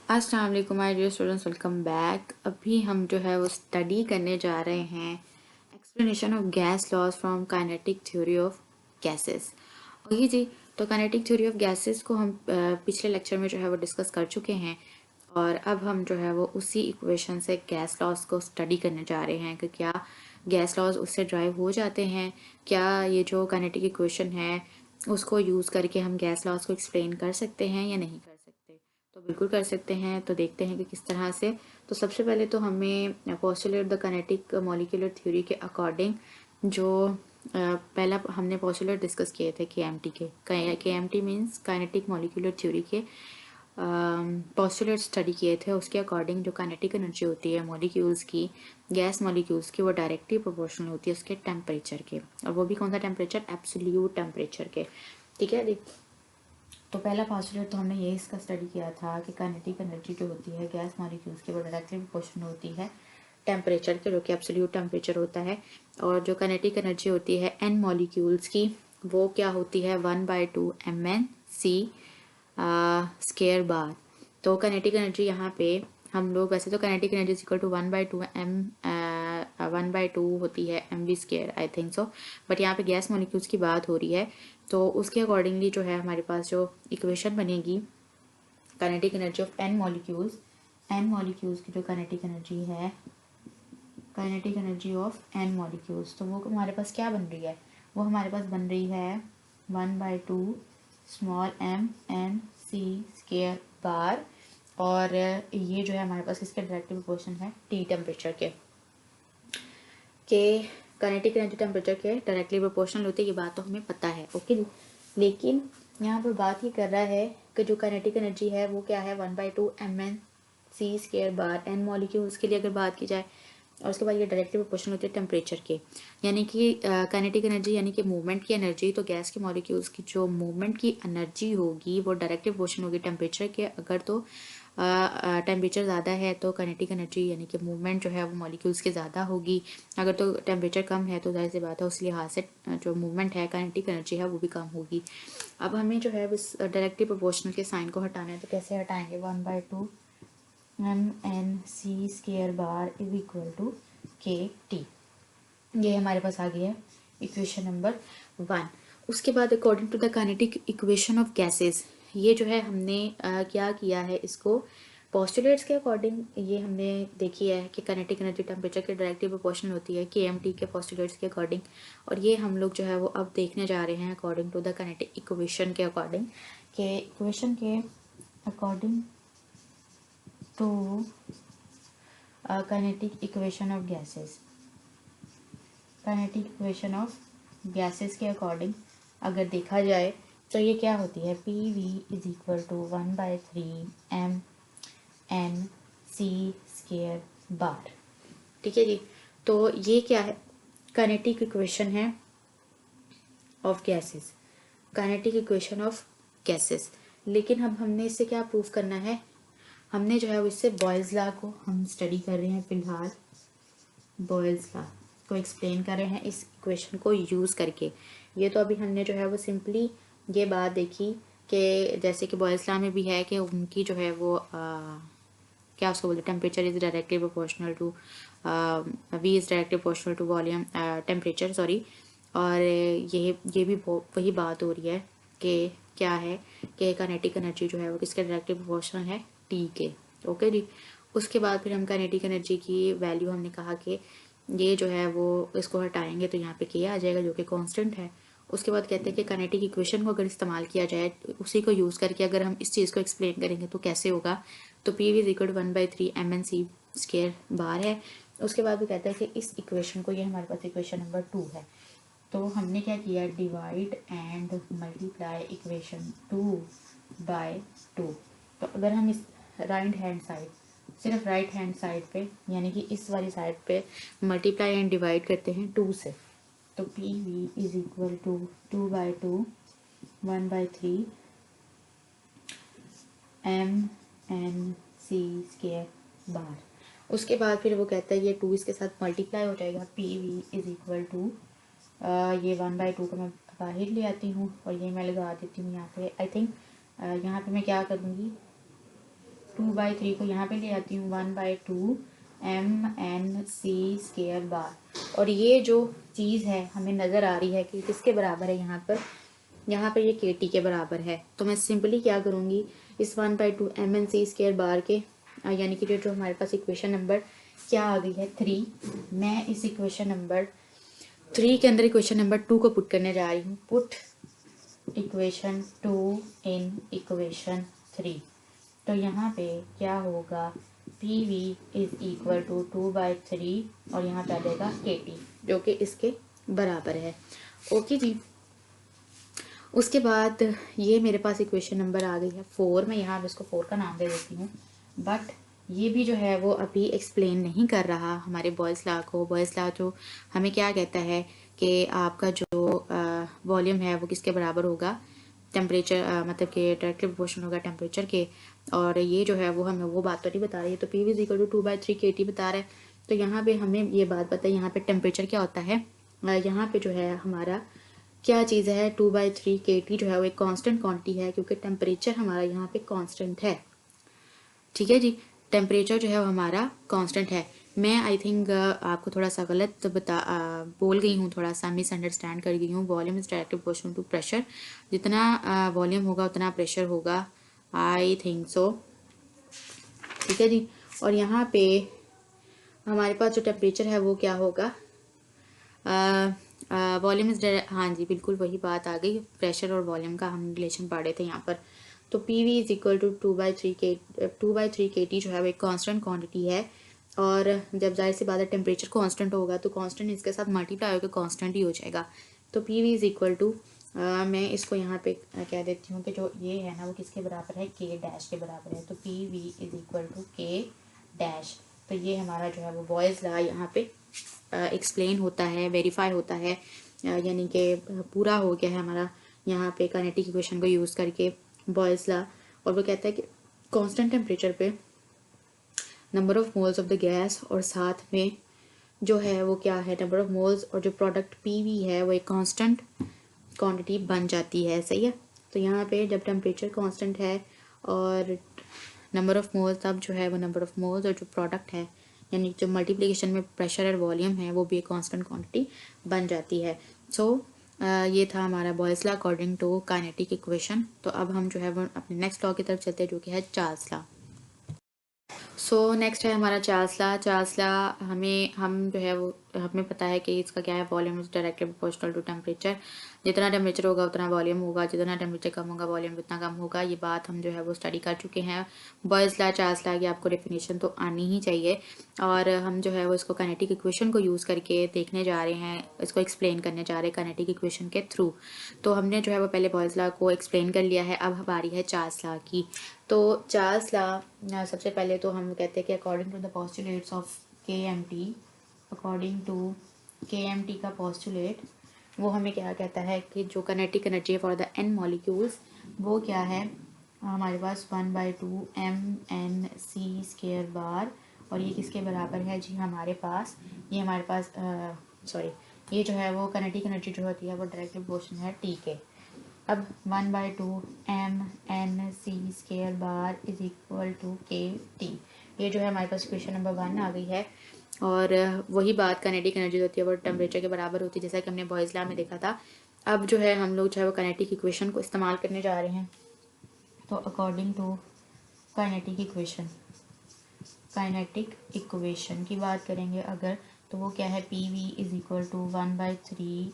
अस्सलाम वालेकुम my dear students, welcome back. अभी हम जो है वो स्टडी करने जा रहे हैं explanation of gas laws from kinetic theory of gases. Okay जी, तो काइनेटिक थ्योरी ऑफ गैसेस को हम पिछले लेक्चर में जो है वो डिस्कस कर चुके हैं और अब हम जो है वो उसी इक्वेशन से गैस लॉज को स्टडी करने जा रहे हैं कि क्या गैस लॉज उससे ड्राइव हो जाते हैं, क्या ये जो काइनेटिक इक्वेशन है उसको यूज़ करके हम गैस लॉज को एक्सप्लेन कर सकते हैं या नहीं कर सकते। तो बिल्कुल कर सकते हैं। तो देखते हैं कि किस तरह से। तो सबसे पहले तो हमें postulate the kinetic molecular theory के अकॉर्डिंग जो पहला हमने पोस्टुलेट डिस्कस किए थे केएमटी के KMT means kinetic molecular theory के पोस्टुलेट स्टडी किए थे। उसके अकॉर्डिंग जो काइनेटिक एनर्जी होती है मॉलिक्यूल्स की, गैस मॉलिक्यूल्स की, वो डायरेक्टली प्रोपोर्शनल होती है उसके टेम्परेचर के, और वो भी कौन सा टेम्परेचर, एब्सोल्यूट टेम्परेचर के। ठीक है। तो पहला पोस्टुलेट तो हमने ये इसका स्टडी किया था कि काइनेटिक एनर्जी जो होती है गैस मॉलिक्यूल्स की वो डायरेक्टली प्रोपोर्शनल होती है टेम्परेचर के, जो कि एब्सोल्यूट टेम्परेचर होता है। और जो काइनेटिक एनर्जी होती है एन मॉलिक्यूल्स की वो क्या होती है 1/2 mN/c स्केयर बार। तो काइनेटिक एनर्जी यहाँ पे हम लोग वैसे तो काइनेटिक एनर्जी इक्वल टू 1/2 होती है mv², I think so, but यहाँ पे गैस मॉलिक्यूल्स की बात हो रही है। तो उसके अकॉर्डिंगली जो है हमारे पास जो इक्वेशन बनेगी kinetic energy of N molecules की जो काइनेटिक एनर्जी है, kinetic energy of N molecules, तो वो हमारे पास क्या बन रही है, वो हमारे पास बन रही है 1/2 mN/c बार। और ये जो है हमारे पास इसके डायरेक्ट प्रोपोर्शन है टी टेम्परेचर के काइनेटिक एनर्जी टेम्परेचर के डायरेक्टली प्रोपोर्शनल होती है। ये बात तो हमें पता है। ओके, लेकिन यहाँ पर बात ही कर रहा है कि जो काइनेटिक एनर्जी है वो क्या है 1/2 mN/c² बार एन मॉलिक्यूल्स के लिए अगर बात की जाए, और उसके बाद ये डायरेक्टली प्रोपोर्शनल होती है टेम्परेचर के। यानी कि काइनेटिक एनर्जी यानी कि मूवमेंट की एनर्जी, तो गैस के मॉलिक्यूल्स की जो मूवमेंट की एनर्जी होगी वो डायरेक्टली प्रोपोर्शनल होगी टेम्परेचर के। अगर तो टेम्परेचर ज़्यादा है तो काइनेटिक एनर्जी यानी कि मूवमेंट जो है वो मॉलिक्यूल्स की ज़्यादा होगी। अगर तो टेम्परेचर कम है तो जाहिर सी बात है उस लिहाज से जो मूवमेंट है काइनेटिक एनर्जी है वो भी कम होगी। अब हमें जो है इस डायरेक्टली प्रोपोर्शनल के साइन को हटाना है, तो कैसे हटाएंगे, 1/2 mN/c² bar is equal to KT। ये हमारे पास आ गया है इक्वेशन नंबर 1। उसके बाद according to the kinetic equation of gases, ये जो है हमने क्या किया है, इसको पोस्टुलेट्स के अकॉर्डिंग ये हमने देखी है कि काइनेटिक एनर्जी टेम्परेचर के डायरेक्टली प्रोपोर्शनल होती है KMT के पोस्टुलेट्स के अकॉर्डिंग। और ये हम लोग जो है वो अब देखने जा रहे हैं according to the kinetic equation के अकॉर्डिंग, के इक्वेशन के according to kinetic equation of gases, kinetic equation of gases के अकॉर्डिंग अगर देखा जाए तो ये क्या होती है, PV is equal to 1/3 mN/c² bar. ठीक है जी। तो ये क्या है, काइनेटिक इक्वेशन है of gases, kinetic equation of gases. लेकिन अब हमने इससे क्या प्रूव करना है, हमने जो है वो इससे बॉयल्स लॉ को हम स्टडी कर रहे हैं फिलहाल, बॉयल्स लॉ को एक्सप्लेन कर रहे हैं इस इक्वेशन को यूज़ करके। ये तो अभी हमने जो है वो सिंपली ये बात देखी कि जैसे कि बॉयल्स लॉ में भी है कि उनकी जो है वो क्या उसको बोलते हैं, temperature is directly proportional to V is directly proportional to volume temperature, sorry. और ये भी वही बात हो रही है कि क्या है कि काइनेटिक एनर्जी जो है वो किसके डायरेक्टली प्रोपोर्शनल है, टी के। ओके जी। उसके बाद फिर हम काइनेटिक एनर्जी की वैल्यू हमने कहा कि ये जो है वो इसको हटाएंगे तो यहाँ पे के आ जाएगा जो कि कांस्टेंट है। उसके बाद कहते हैं कि काइनेटिक इक्वेशन को अगर इस्तेमाल किया जाए तो उसी को यूज़ करके अगर हम इस चीज़ को एक्सप्लेन करेंगे तो कैसे होगा, तो PV is equal to 1/3 mN/c² bar है। उसके बाद वो कहता है कि इस इक्वेशन को, ये हमारे पास इक्वेशन नंबर 2 है, तो हमने क्या किया, डिवाइड एंड मल्टीप्लाई इक्वेशन 2/2। तो अगर हम इस राइट हैंड साइड, सिर्फ राइट हैंड साइड पे यानी कि इस वाली साइड पे मल्टीप्लाई एंड डिवाइड करते हैं 2 से, तो PV is equal to 2/2 1/3 mN/c² bar. उसके बाद फिर वो कहता है ये 2 इसके साथ मल्टीप्लाई हो जाएगा, PV इज इक्वल टू ये 1/2 को मैं बाहर ले आती हूँ और ये मैं लगा देती हूँ यहाँ पे। आई थिंक यहाँ पे मैं क्या करूँगी, 2/3 को यहाँ पे ले आती हूँ, 1/2 mnc² बार। और ये जो चीज़ है हमें नज़र आ रही है कि किसके बराबर है, यहाँ पर ये KT के बराबर है। तो मैं सिंपली क्या करूँगी, इस 1/2 mnc² बार के यानी कि जो हमारे पास इक्वेशन नंबर क्या आ गई है 3, मैं इस इक्वेशन नंबर 3 के अंदर इक्वेशन नंबर 2 को पुट करने जा रही हूँ। Put equation 2 in equation 3। तो यहाँ पे क्या होगा, PV इज इक्वल टू 2/3 और यहाँ पे आ जाएगा KT जो कि इसके बराबर है। ओके जी। उसके बाद ये मेरे पास इक्वेशन नंबर आ गई है 4। मैं यहाँ इसको 4 का नाम दे देती हूँ, बट ये भी जो है वो अभी एक्सप्लेन नहीं कर रहा हमारे बॉयज़ लॉ को। बॉयज़ लॉ जो हमें क्या कहता है कि आपका जो वॉल्यूम है वो किसके बराबर होगा, टेम्परेचर, मतलब कि डायरेक्टली प्रोपोर्शनल होगा टेम्परेचर के। और ये जो है वो हमें वो बात तो नहीं बता रही है। तो PV is equal to 2/3 KT बता रहा है। तो यहाँ पे हमें ये बात पता है यहाँ पे टेम्परेचर क्या होता है। यहाँ पे जो है हमारा क्या चीज़ है, 2/3 KT जो है वो एक कांस्टेंट क्वांटिटी है, क्योंकि टेम्परेचर हमारा यहाँ पे कांस्टेंट है। ठीक है जी, टेम्परेचर जो है वो हमारा कांस्टेंट है। मैं आई थिंक आपको थोड़ा सा गलत बोल गई हूँ, थोड़ा सा मिसअंडरस्टैंड कर गई हूँ। Volume is directly proportional to pressure, जितना वॉल्यूम होगा उतना प्रेशर होगा, आई थिंक सो। ठीक है जी। और यहाँ पे हमारे पास जो टेम्परेचर है वो क्या होगा, वॉल्यूम इज, हाँ जी बिल्कुल वही बात आ गई, प्रेशर और वॉल्यूम का हम रिलेशन पढ़े थे यहाँ पर। तो PV is equal to 2/3 KT जो है वो एक कांस्टेंट क्वांटिटी है। और जब जाहिर सी बात है टेम्परेचर कांस्टेंट होगा तो कांस्टेंट इसके साथ मल्टीप्लाई होकर कांस्टेंट ही हो जाएगा। तो PV इज इक्वल टू, मैं इसको यहाँ पे कह देती हूँ कि जो ये है ना वो किसके बराबर है, K डैश के बराबर है। तो PV is equal to K dash. तो ये हमारा जो है वो बॉयज़ लॉ यहाँ पे एक्सप्लेन होता है, वेरीफाई होता है, यानी कि पूरा हो गया है हमारा यहाँ पे काइनेटिक इक्वेशन को यूज़ करके बॉयज़ लॉ। और वो कहता है कि कांस्टेंट टेम्परेचर पे number of moles of the gas, और साथ में जो है वो क्या है, नंबर ऑफ मोल्स, और जो प्रोडक्ट PV है वो एक कांस्टेंट क्वांटिटी बन जाती है। सही है। तो यहाँ पे जब टेम्परेचर कांस्टेंट है और नंबर ऑफ मोल्स, तब जो है वो नंबर ऑफ मोल्स और जो प्रोडक्ट है यानी जो मल्टीप्लिकेशन में प्रेशर और वॉल्यूम है वो भी एक कांस्टेंट क्वांटिटी बन जाती है। सो ये था हमारा Boyle's law according to kinetic equation. तो अब हम जो है वो अपने नेक्स्ट लॉ की तरफ चलते हैं जो कि है चार्ल्स लॉ। सो नेक्स्ट है हमारा चार्ल्स लॉ। चार्ल्स लॉ हम जो है वो हमें पता है कि इसका क्या है, volume is directly proportional to temperature. जितना टेम्परेचर होगा उतना वॉल्यूम होगा, जितना टेम्परेचर कम होगा वॉल्यूम उतना कम होगा। ये बात हम जो है वो स्टडी कर चुके हैं। बॉयज़ लॉ, चार्ल्स लॉ की आपको डेफिनेशन तो आनी ही चाहिए। और हम जो है वो इसको काइनेटिक इक्वेशन को यूज़ करके देखने जा रहे हैं, इसको एक्सप्लेन करने जा रहे हैं काइनेटिक इक्वेशन के थ्रू। तो हमने जो है वो पहले बॉयज़ लॉ को एक्सप्लेन कर लिया है, अब हमारी है चार्ल्स लॉ की। तो चार्ल्स लॉ, सबसे पहले तो हम कहते हैं कि according to the postulates of KMT, according to KMT का पोस्टुलेट, वो हमें क्या कहता है कि जो kinetic energy for the n molecules वो क्या है हमारे पास 1/2 mnc² बार। और ये किसके बराबर है जी, हमारे पास ये जो है वो काइनेटिक एनर्जी जो होती है वो डायरेक्टली प्रोपोर्शनल है T के। अब 1/2 mnc² bar is equal to KT। ये जो है हमारे पास क्वेश्चन नंबर 1 आ गई है। और वही बात काइनेटिक एनर्जी होती है वो टेम्परेचर के बराबर होती है, जैसा कि हमने बॉयज़ लॉ में देखा था। अब जो है हम लोग जो है वो काइनेटिक इक्वेशन को इस्तेमाल करने जा रहे हैं। तो अकॉर्डिंग टू काइनेटिक इक्वेशन की बात करेंगे अगर, तो वो क्या है, PV is equal to 1/3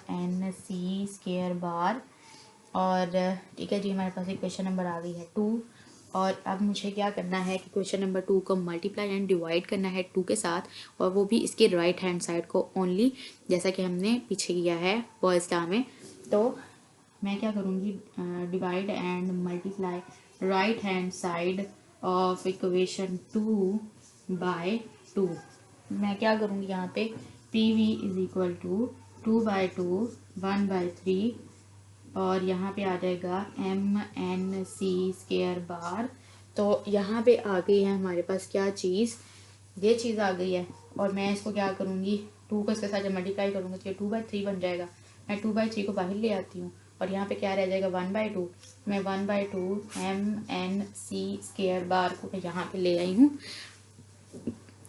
mnc² bar. और ठीक है जी, हमारे पास इक्वेशन नंबर आ गई है 2। और अब मुझे क्या करना है कि क्वेश्चन नंबर 2 को मल्टीप्लाई एंड डिवाइड करना है 2 के साथ, और वो भी इसके राइट हैंड साइड को ओनली, जैसा कि हमने पीछे किया है बॉयज़ लॉ में। तो मैं क्या करूँगी, divide and multiply right hand side of equation 2/2। मैं क्या करूँगी यहाँ पे, PV इज इक्वल टू 2/2 1/3, और यहाँ पे आ जाएगा mnc² बार। तो यहाँ पे आ गई है हमारे पास क्या चीज़, ये चीज़ आ गई है। और मैं इसको क्या करूँगी, 2 को इसके साथ जब मल्टीप्लाई करूँगी तो ये 2/3 बन जाएगा। मैं 2/3 को बाहर ले आती हूँ, और यहाँ पे क्या रह जाएगा 1/2। मैं 1/2 mnc² बार को मैं यहाँ पे ले आई हूँ,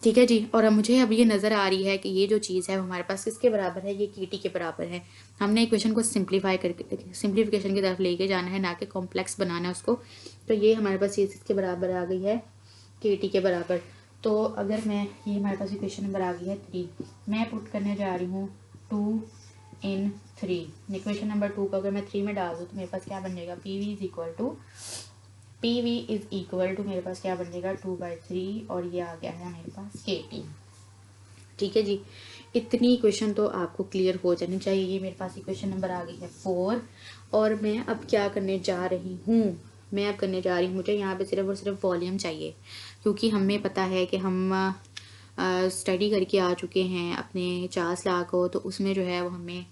ठीक है जी। और अब मुझे अब ये नज़र आ रही है कि ये जो चीज़ है वो हमारे पास किसके बराबर है, ये KT के बराबर है। हमने इक्वेशन को सिंप्लीफाई करके सिंप्लीफिकेशन की तरफ लेके जाना है, ना कि कॉम्प्लेक्स बनाना है उसको। तो ये हमारे पास चीज़ किसके बराबर आ गई है, KT के बराबर। तो अगर मैं ये हमारे पास इक्वेशन नंबर आ गई है 3, मैं पुट करने जा रही हूँ 2 in 3। इक्वेशन नंबर 2 को अगर मैं 3 में डाल दूँ तो मेरे पास क्या बन जाएगा, PV इज इक्वल टू मेरे पास क्या बन जाएगा 2/3, और ये आ गया है मेरे पास KT। ठीक है जी, इतनी इक्वेशन तो आपको क्लियर हो जानी चाहिए। ये मेरे पास इक्वेशन नंबर आ गई है 4। और मैं अब क्या करने जा रही हूँ, मैं अब करने जा रही हूँ, मुझे यहाँ पे सिर्फ और सिर्फ वॉल्यूम चाहिए, क्योंकि हमें पता है कि हम स्टडी करके आ चुके हैं अपने 50 लाख को, तो उसमें जो है वो हमें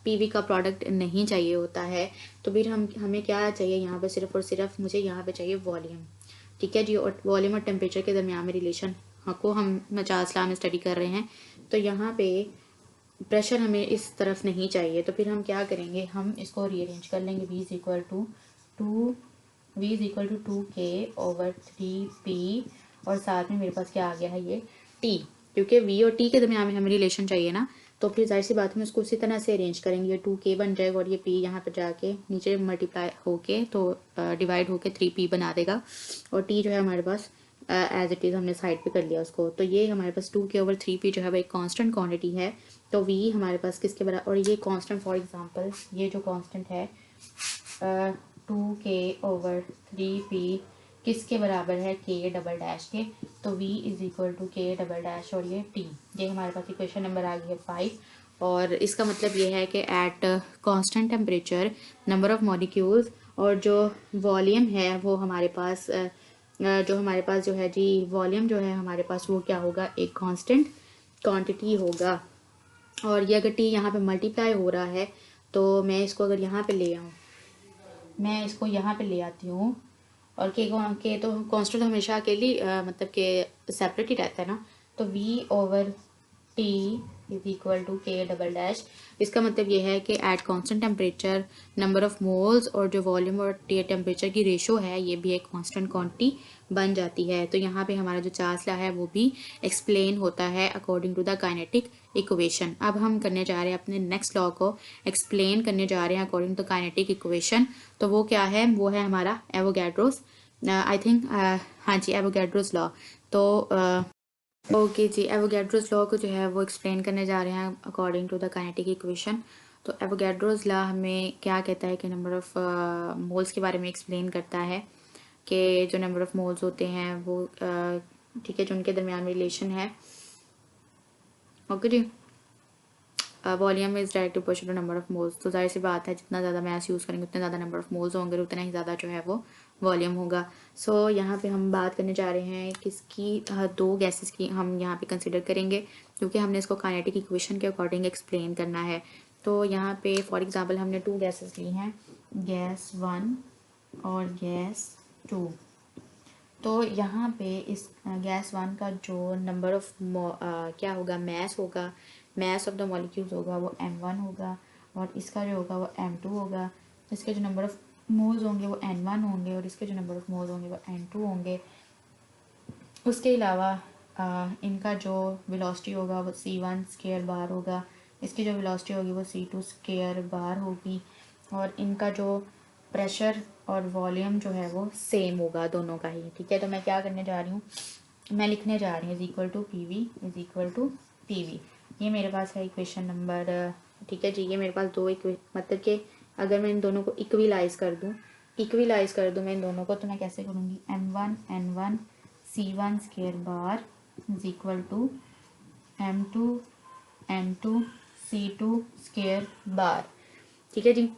PV का प्रोडक्ट नहीं चाहिए होता है। तो फिर हमें क्या चाहिए यहाँ पे, सिर्फ और सिर्फ मुझे यहाँ पे चाहिए वॉल्यूम। ठीक है जी, और वॉल्यूम और टेम्परेचर के दरमियान में रिलेशन को हम 50 लाख में स्टडी कर रहे हैं। तो यहाँ पे प्रेशर हमें इस तरफ नहीं चाहिए, तो फिर हम क्या करेंगे, हम इसको रीअरेंज कर लेंगे। V is equal to 2K/3P, और साथ में मेरे पास क्या आ गया है ये T, क्योंकि V और T के दरमियान में हमें रिलेशन चाहिए ना। तो फिर जाहिर सी बात है उसको उसी तरह से अरेंज करेंगे, ये 2K बन जाएगा और ये P यहाँ पर जाके नीचे मल्टीप्लाई होके तो डिवाइड होके 3P बना देगा, और T जो है हमारे पास एज इट इज़ हमने साइड पे कर लिया उसको। तो ये हमारे पास 2K/3P जो है वो एक कांस्टेंट क्वांटिटी है। तो V हमारे पास किसके बराबर, और ये कांस्टेंट फॉर एग्जांपल ये जो कांस्टेंट है 2K/3P किसके बराबर है, K डबल डैश के। तो V is equal to K double dash और ये T, ये हमारे पास इक्वेशन नंबर आ गई है 5। और इसका मतलब ये है कि at constant temperature number of molecules, और जो वॉल्यूम है वो हमारे पास जो है जी वॉल्यूम जो है हमारे पास वो क्या होगा, एक कांस्टेंट क्वांटिटी होगा। और ये अगर T यहाँ पे मल्टीप्लाई हो रहा है, तो मैं इसको अगर यहाँ पे ले आऊँ, मैं इसको यहाँ पे ले आती हूँ, और के तो कांस्टेंट हमेशा अकेली मतलब के सेपरेट ही रहता है ना। तो V/T is equal to K double dash. इसका मतलब ये है कि at constant temperature number of moles, और जो वॉल्यूम और टेम्परेचर की रेशो है ये भी एक कांस्टेंट क्वांटिटी बन जाती है। तो यहाँ पे हमारा जो चार्ज ला है वो भी एक्सप्लेन होता है according to the kinetic equation. अब हम करने जा रहे हैं अपने नेक्स्ट लॉ को एक्सप्लेन करने जा रहे हैं अकॉर्डिंग टू काइनेटिक इक्वेशन। तो वो क्या है, वो है हमारा एवोगैड्रोस आई थिंक हाँ जी एवोगैड्रोस लॉ। तो ओके जी, एवोगैड्रोस लॉ को जो है वो एक्सप्लेन करने जा रहे हैं according to the kinetic equation. तो एवोगैड्रोस लॉ हमें क्या कहता है कि नंबर ऑफ मोल्स के बारे में एक्सप्लेन करता है, कि जो नंबर ऑफ मोल्स होते हैं वो ठीक है जो उनके दरमियान में रिलेशन है। ओके जी, volume is direct proportional to number of moles. तो जाहिर सी बात है जितना ज़्यादा मैस यूज़ करेंगे उतने ज़्यादा नंबर ऑफ मोल्स होंगे, उतना ही ज़्यादा जो है वो वॉल्यूम होगा। सो यहाँ पे हम बात करने जा रहे हैं किसकी, दो गैसेस की हम यहाँ पे कंसिडर करेंगे, क्योंकि हमने इसको काइनेटिक इक्वेशन के अकॉर्डिंग एक्सप्लेन करना है। तो यहाँ पे फॉर एग्जांपल हमने 2 गैसेस ली हैं, गैस 1 और गैस 2। तो यहाँ पे इस गैस 1 का जो नंबर ऑफ क्या होगा, मैस ऑफ द मॉलिक्यूल्स होगा वो m1 होगा, और इसका जो होगा वो m2 होगा। इसके जो नंबर ऑफ मोल्स होंगे वो n1 होंगे, और इसके जो नंबर ऑफ मोल्स होंगे वो n2 होंगे। उसके अलावा इनका जो वेलोसिटी होगा वो c1 बार होगा, इसकी जो वेलोसिटी होगी वो c2 बार होगी, और इनका जो प्रेशर और वॉल्यूम जो है वो सेम होगा दोनों का ही। ठीक है, तो मैं क्या करने जा रही हूँ, मैं लिखने जा रही हूँ इज इक्वल टू PV। ये मेरे पास है इक्वेशन नंबर, ठीक है जी। ये मेरे पास दो मतलब कि अगर मैं इन दोनों को इक्विलाइज कर दूँ मैं इन दोनों को, तो मैं कैसे करूँगी, m1 c1 bar is equal to m2 c2 bar. ठीक है जी,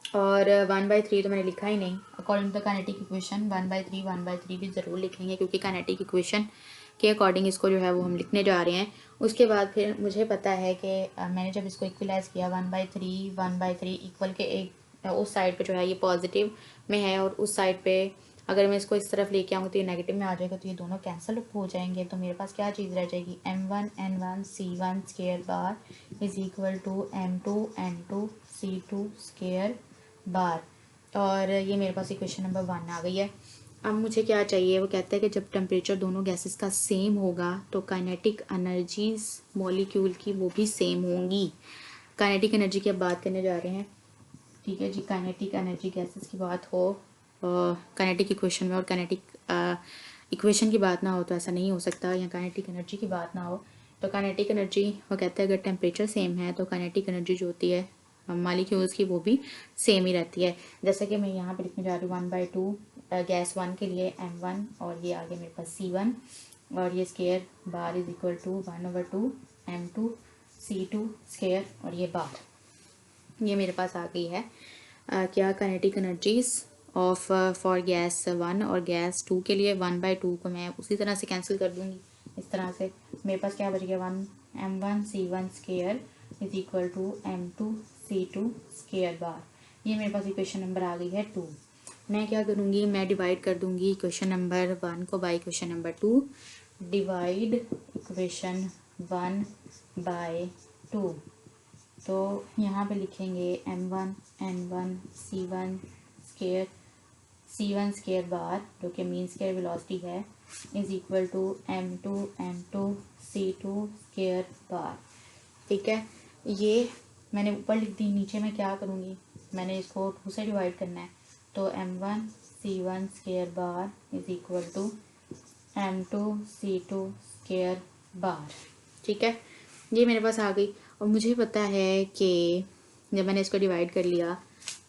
और 1/3 तो मैंने लिखा ही नहीं। According to the kinetic equation 1/3 भी ज़रूर लिखेंगे, क्योंकि काइनेटिक इक्वेशन के अकॉर्डिंग इसको जो है वो हम लिखने जा रहे हैं। उसके बाद फिर मुझे पता है कि मैंने जब इसको इक्वलाइज किया 1/3 इक्वल के एक उस साइड पे जो है ये पॉजिटिव में है, और उस साइड पे अगर मैं इसको इस तरफ लेके आऊँगी तो ये नेगेटिव में आ जाएगा, तो ये दोनों कैंसिल हो जाएंगे। तो मेरे पास क्या चीज़ रह जाएगी, m1 n1 c1 bar is equal to m2 n2 c2 bar. और ये मेरे पास इक्वेशन नंबर 1 आ गई है। अब मुझे क्या चाहिए, वो कहता है कि जब टेम्परेचर दोनों गैसेस का सेम होगा तो काइनेटिक एनर्जीज मॉलिक्यूल की वो भी सेम होंगी। काइनेटिक एनर्जी की अब बात करने जा रहे हैं। ठीक है जी, काइनेटिक एनर्जी गैसेस की बात हो काइनेटिक इक्वेशन में और काइनेटिक इक्वेशन की बात ना हो तो ऐसा नहीं हो सकता, या काइनेटिक एनर्जी की बात ना हो। तो काइनेटिक एनर्जी वो कहते हैं अगर टेम्परेचर सेम है तो काइनेटिक एनर्जी जो होती है मॉलिक्यूल्स की वो भी सेम ही रहती है। जैसे कि मैं यहाँ पे लिखने जा रही हूँ 1/2 गैस 1 के लिए m1 और ये आगे मेरे पास c1 और ये square bar is equal to 1/2 m2 c2 square और ये बार। ये मेरे पास आ गई है क्या kinetic energies of for gas 1 और गैस 2 के लिए 1/2 को मैं उसी तरह से कैंसिल कर दूंगी। इस तरह से मेरे पास क्या बच गया 1 m1 c1 square is equal to m2 c2 square bar. ये मेरे पास इक्वेशन नंबर आ गई है 2। मैं क्या करूँगी, मैं डिवाइड कर दूंगी इक्वेशन नंबर 1 को by equation number 2। Divide equation 1 by 2। तो यहाँ पे लिखेंगे m1 n1 c1 square bar जो कि मीन स्केयर वेलोसिटी है is equal to m2 n2 c2 square bar. ठीक है, ये मैंने ऊपर लिख दी। नीचे मैं क्या करूँगी, मैंने इसको 2 से डिवाइड करना है। तो m1 c1 square bar is equal to m2 c2 square bar. ठीक है, ये मेरे पास आ गई। और मुझे पता है कि जब मैंने इसको डिवाइड कर लिया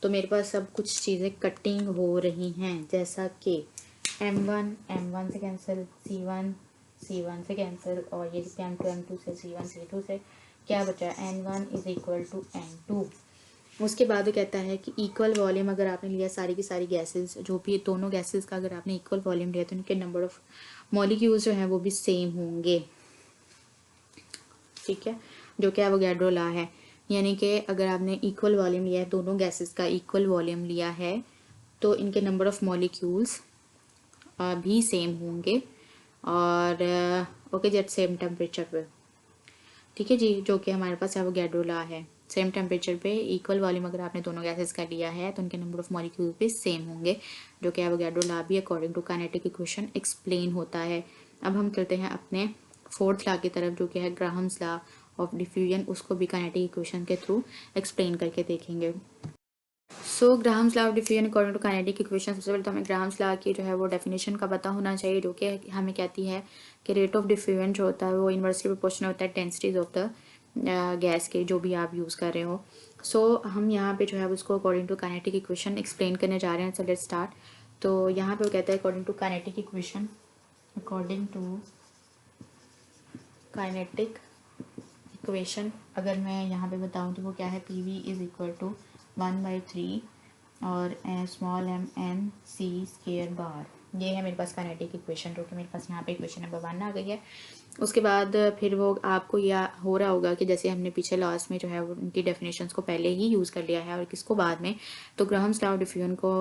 तो मेरे पास सब कुछ चीज़ें कटिंग हो रही हैं, जैसा कि m1 m1 से कैंसिल, c1 c1 से कैंसिल और ये m2 m2 से c1 c2 से क्या बचा n1 is equal to n2। उसके बाद वो कहता है कि इक्वल वॉल्यूम अगर आपने लिया सारी की सारी गैसेस, जो भी दोनों गैसेस का अगर आपने इक्वल वॉल्यूम लिया तो उनके नंबर ऑफ मॉलिक्यूल्स जो हैं वो भी सेम होंगे। ठीक है, जो कि एवोगैड्रो लॉ है, यानी कि अगर आपने इक्वल वॉल्यूम लिया है, दोनों गैसेस का इक्वल वॉल्यूम लिया है तो इनके नंबर ऑफ मॉलिक्यूल्स भी सेम होंगे और ओके जेट सेम टेम्परेचर पे। ठीक है जी, जो कि हमारे पास एवोगैड्रो लॉ है। सेम टेम्परेचर पे इक्वल वॉल्यूम अगर आपने दोनों गैसेस का लिया है तो उनके नंबर ऑफ मॉलिक्यूल भी सेम होंगे, जो कि एवोगैड्रो लॉ भी according to kinetic equation explain होता है। अब हम चलते हैं अपने 4th लॉ की तरफ, जो कि है ग्राहम्स लॉ ऑफ डिफ्यूजन। उसको भी काइनेटिक इक्वेशन के थ्रू एक्सप्लेन करके देखेंगे। So Graham's law of diffusion according to kinetic equation. सबसे पहले तो हमें ग्राहम्स लॉ की जो है वो डेफिनेशन का पता होना चाहिए, जो कि हमें कहती है कि रेट ऑफ डिफ्यूजन जो होता है वो इन्वर्सली प्रोपोर्शनल होता है डेंसिटीज ऑफ द गैस के, जो भी आप यूज़ कर रहे हो। सो हम यहाँ पे जो है उसको according to kinetic equation explain करने जा रहे हैं। So let's start. तो यहाँ पे वो कहता है according to kinetic equation, according to kinetic equation अगर मैं यहाँ पे बताऊँ तो वो क्या है, P V is equal to 1/3 और small M N C square bar. ये है मेरे पास काइनेटिक इक्वेशन, जो कि मेरे पास यहाँ पे इक्वेशन नंबर 1 आ गई है। उसके बाद फिर वो आपको यह हो रहा होगा कि जैसे हमने पीछे लास्ट में जो है वो उनकी डेफिनेशंस को पहले ही यूज़ कर लिया है और किसको बाद में, तो ग्राहम्स लॉ ऑफ डिफ्यूजन को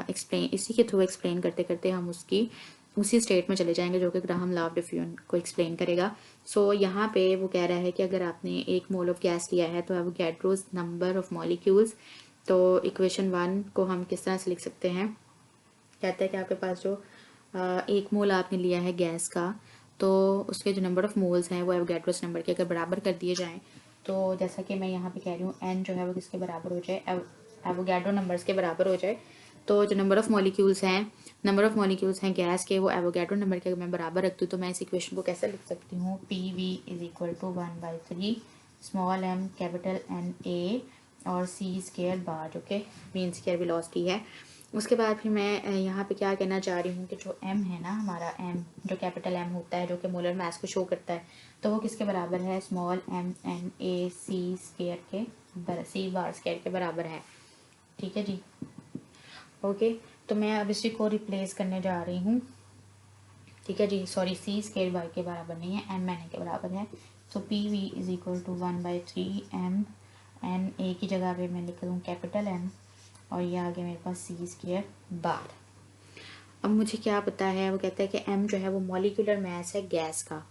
एक्सप्लेन इसी के थ्रू एक्सप्लेन करते करते हम उसी स्टेट में चले जाएंगे जो कि ग्राहम लॉ ऑफ डिफ्यूजन को एक्सप्लेन करेगा। सो यहाँ पे वो कह रहा है कि अगर आपने 1 मोल ऑफ गैस लिया है तो एवोगैड्रोस नंबर ऑफ मॉलिक्यूल्स, तो इक्वेशन 1 को हम किस तरह से लिख सकते हैं। कहता है कि आपके पास जो 1 मोल आपने लिया है गैस का, तो उसके जो नंबर ऑफ मोल्स हैं वो एवोगैड्रोस नंबर के अगर बराबर कर दिए जाएँ, तो जैसा कि मैं यहाँ पे कह रही हूँ एन जो है वो किसके बराबर हो जाए, एवोगैड्रो नंबर्स के बराबर हो जाए। तो जो नंबर ऑफ मॉलिक्यूल्स हैं गैस के, वो एवोगैड्रो नंबर के अगर मैं बराबर रखती हूँ तो मैं इस इक्वेशन को कैसे लिख सकती हूँ, P V is equal to 1/3 small M capital N A और सी स्केयर बार, जो कि मीन स्केयर वेलोसिटी है। उसके बाद फिर मैं यहाँ पे क्या कहना चाह रही हूँ कि जो m है ना, हमारा m जो कैपिटल M होता है, जो कि मोलर मास को शो करता है, तो वो किसके बराबर है, small M N A C square के सी बार स्केयर के बराबर है। ठीक है जी, ओके। तो मैं अब इसी को रिप्लेस करने जा रही हूँ। ठीक है जी, सॉरी, सी स्केयर बार के बराबर नहीं है, एम एन ए के बराबर है। So P V is equal to 1/3 M N A की जगह पे मैं लिख दूँ कैपिटल M और ये आगे मेरे पास सी स्केयर बार। अब मुझे क्या पता है, वो कहता है कि m जो है वो मॉलिक्यूलर मास है गैस का।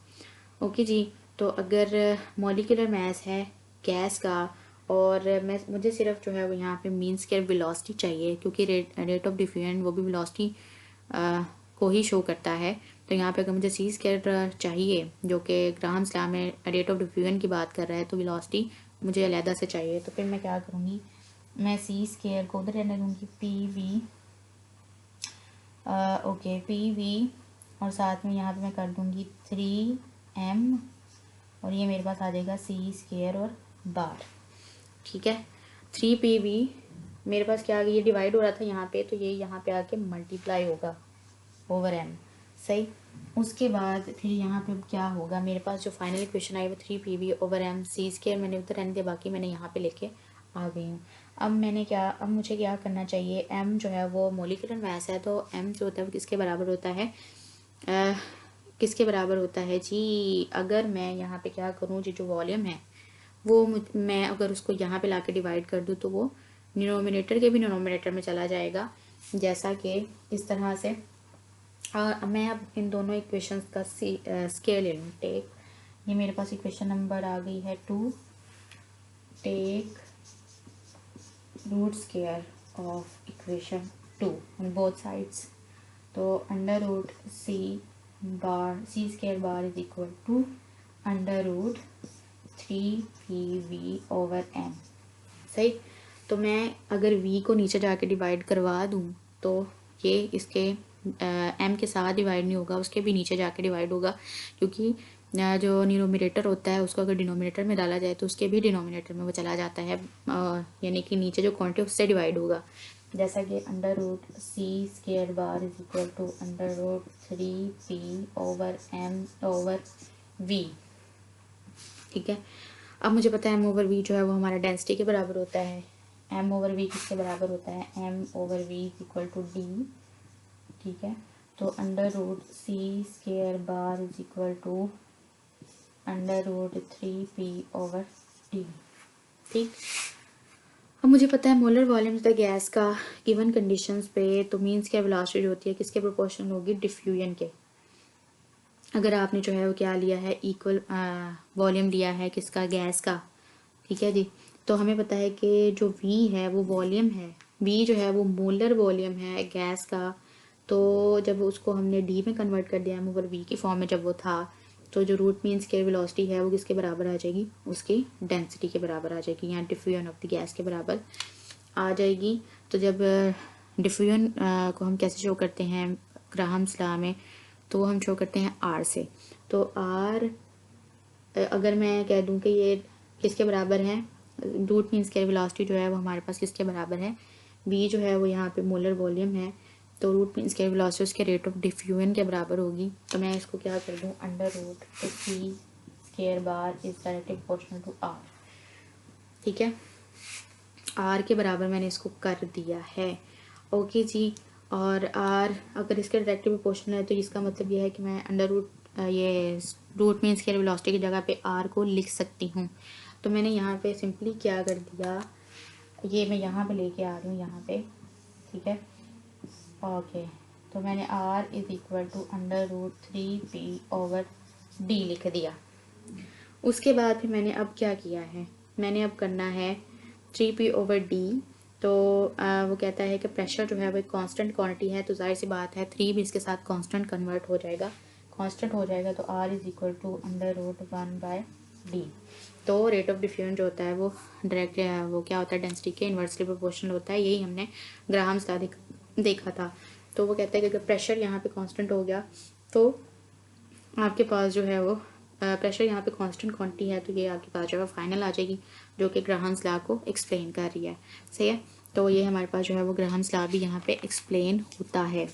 ओके जी, तो अगर मॉलिक्यूलर मास है गैस का और मुझे सिर्फ जो है वो यहाँ पे मीन स्क्वायर वेलोसिटी चाहिए, क्योंकि रेट ऑफ डिफ्यूजन वो भी वेलोसिटी को ही शो करता है। तो यहाँ पे अगर मुझे सी स्क्वायर चाहिए जो कि ग्राहम्स लॉ में रेट ऑफ डिफ्यूजन की बात कर रहा है, तो वेलोसिटी मुझे अलहदा से चाहिए। तो फिर मैं क्या करूँगी, मैं सी स्क्वायर को उधर रहने दूँगी, P V okay P V, और साथ में यहाँ पे मैं कर दूँगी 3m, और ये मेरे पास आ जाएगा सी स्क्वायर और बार। ठीक है, 3pv मेरे पास क्या आ गया, ये डिवाइड हो रहा था यहाँ पे, तो ये यहाँ पे आके मल्टीप्लाई होगा ओवर m। सही, उसके बाद फिर यहाँ पे क्या होगा, मेरे पास जो फाइनल इक्वेशन आई वो 3pv ओवर m सी स्क्वायर मैंने उधर रहने दिया, बाकी मैंने यहाँ पे लेके आ गई हूँ। अब मुझे क्या करना चाहिए, m जो है वो मोलिकुलर मास है, तो m जो होता है वो किसके बराबर होता है, किसके बराबर होता है जी, अगर मैं यहाँ पे क्या करूँ जी, जो वॉल्यूम है वो मैं अगर उसको यहाँ पे लाके डिवाइड कर दूँ तो वो डिनोमिनेटर के भी डिनोमिनेटर में चला जाएगा, जैसा कि इस तरह से। और मैं अब इन दोनों इक्वेशंस का स्केल ले लूँ, टेक, ये मेरे पास इक्वेशन नंबर आ गई है 2, take root square of equation 2 on both sides, तो under root C square bar is equal to under root 3pv over m। सही, तो मैं अगर v को नीचे जाके डिवाइड करवा दूँ तो ये इसके m के साथ डिवाइड नहीं होगा, उसके भी नीचे जाके डिवाइड होगा, क्योंकि जो न्यूमरेटर होता है उसको अगर डिनोमिनेटर में डाला जाए तो उसके भी डिनोमिनेटर में वो चला जाता है, यानी कि नीचे जो क्वांटिटी उससे डिवाइड होगा, जैसा कि under root C square bar is equal to under root 3p over m over v। ठीक है, अब मुझे पता है m ओवर v जो है वो हमारा डेंसिटी के बराबर होता है, m ओवर v किसके बराबर होता है, m over v is equal to d। ठीक है, तो under root C square bar is equal to under root 3p over d। ठीक, अब मुझे पता है मोलर वॉल्यूम द गैस का गिवन कंडीशंस पे, तो मीन्स क्या वेलोसिटी जो होती है किसके प्रोपोर्शनल होगी, डिफ्यूजन के। अगर आपने जो है वो क्या लिया है, इक्वल वॉल्यूम लिया है किसका, गैस का। ठीक है जी, तो हमें पता है कि जो v है वो वॉल्यूम है, v जो है वो मोलर वॉल्यूम है गैस का। तो जब उसको हमने d में कन्वर्ट कर दिया, ओवर v की फॉर्म में जब वो था, तो जो रूट मीन्स के वेलोसिटी है वो किसके बराबर आ जाएगी, उसकी डेंसिटी के बराबर आ जाएगी, या डिफ्यूजन ऑफ द गैस के बराबर आ जाएगी। तो जब डिफ्यूजन को हम कैसे शो करते हैं ग्राहम्स लॉ में, तो वो हम शो करते हैं R से। तो R अगर मैं कह दूं कि ये किसके बराबर है, रूट मीन्स के वेलोसिटी जो है वो हमारे पास किसके बराबर है, v जो है वो यहाँ पे मोलर वॉल्यूम है, तो रूट मीन्स के वेलोसिटी उसके रेट ऑफ डिफ्यूजन के बराबर होगी। तो मैं इसको क्या कर दूं, under root C square bar is directly proportional to R। ठीक है, R के बराबर मैंने इसको कर दिया है। ओके जी, और R अगर इसके डायरेक्टली प्रोपोर्शनल है तो इसका मतलब ये है कि मैं अंडर रूट ये रूट मीन स्क्वायर वेलोसिटी की जगह पे R को लिख सकती हूँ। तो मैंने यहाँ पे सिंपली क्या कर दिया, ये मैं यहाँ पे लेके आ रही हूँ यहाँ पे। ठीक है, ओके, तो मैंने R is equal to under root 3p over d लिख दिया। उसके बाद फिर मैंने अब क्या किया है, मैंने अब करना है 3p ओवर d। तो वो कहता है कि प्रेशर जो है वो एक कांस्टेंट क्वांटिटी है, तो जाहिर सी बात है 3 भी इसके साथ कांस्टेंट कन्वर्ट हो जाएगा, कांस्टेंट हो जाएगा, तो R is equal to under root 1/d। तो रेट ऑफ डिफ्यूजन जो होता है वो डायरेक्ट वो क्या होता है, डेंसिटी के इन्वर्सली प्रोपोर्शनल होता है, यही हमने ग्राहम्स लॉ देखा था। तो वो कहता है कि अगर प्रेशर यहाँ पे कांस्टेंट हो गया तो आपके पास जो है वो प्रेशर यहाँ पे कांस्टेंट क्वांटिटी है, तो ये आपके पास जो है फाइनल आ जाएगी, जो कि ग्राहम्स लॉ को एक्सप्लेन कर रही है। सही है, तो ये हमारे पास जो है वो ग्राहम्स लॉ भी यहाँ पे एक्सप्लेन होता है,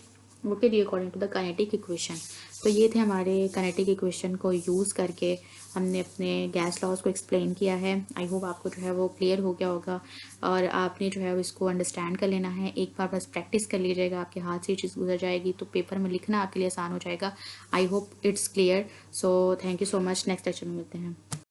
okay D, according to the kinetic equation. तो ये थे हमारे काइनेटिक इक्वेशन को यूज़ करके हमने अपने गैस लॉज को एक्सप्लेन किया है। आई होप आपको जो है वो क्लियर हो गया होगा, और आपने जो है वो इसको अंडरस्टैंड कर लेना है, एक बार बस प्रैक्टिस कर लीजिएगा, आपके हाथ से ये चीज़ गुजर जाएगी, तो पेपर में लिखना आपके लिए आसान हो जाएगा। I hope it's clear. So thank you so much, next lecture में मिलते हैं।